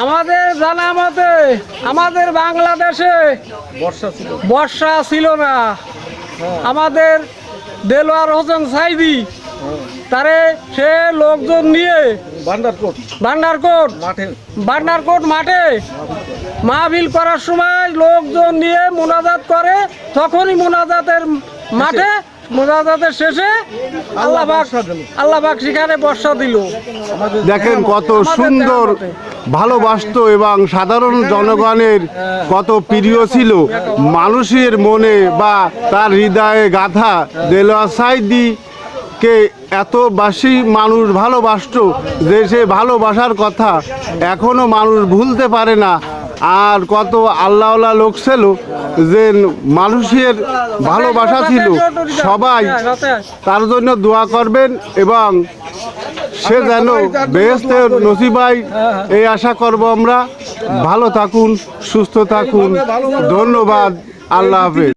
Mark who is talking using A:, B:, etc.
A: আমাদের জানা মতে আমাদের বাংলাদেশে বর্ষা ছিল না। আমাদের দেলোয়ার হোসেন সাইদি তারে সে লোকজন নিয়ে ভান্ডারকোট মাঠে মাহফিল করার সময় লোকজন নিয়ে মোনাজাত করে। তখনই মোনাজাতের মাঠে মোনাজাতের শেষে আল্লাহ পাক সেখানে বর্ষা দিল।
B: দেখেন কত সুন্দর ভালোবাসতো এবং সাধারণ জনগণের কত প্রিয় ছিল। মানুষের মনে বা তার হৃদয়ে গাঁথা দেলোয়ার সাইদিকে এত বেশি মানুষ ভালোবাসতো যে সে ভালোবাসার কথা এখনো মানুষ ভুলতে পারে না। আর কত আল্লাহওয়ালা লোক ছিল যে মানুষের ভালোবাসা ছিল। সবাই তার জন্য দোয়া করবেন এবং সে যেন বেহেশতের নসিবাই এই আশা করব আমরা। ভালো থাকুন, সুস্থ থাকুন, ধন্যবাদ, আল্লাহ হাফেজ।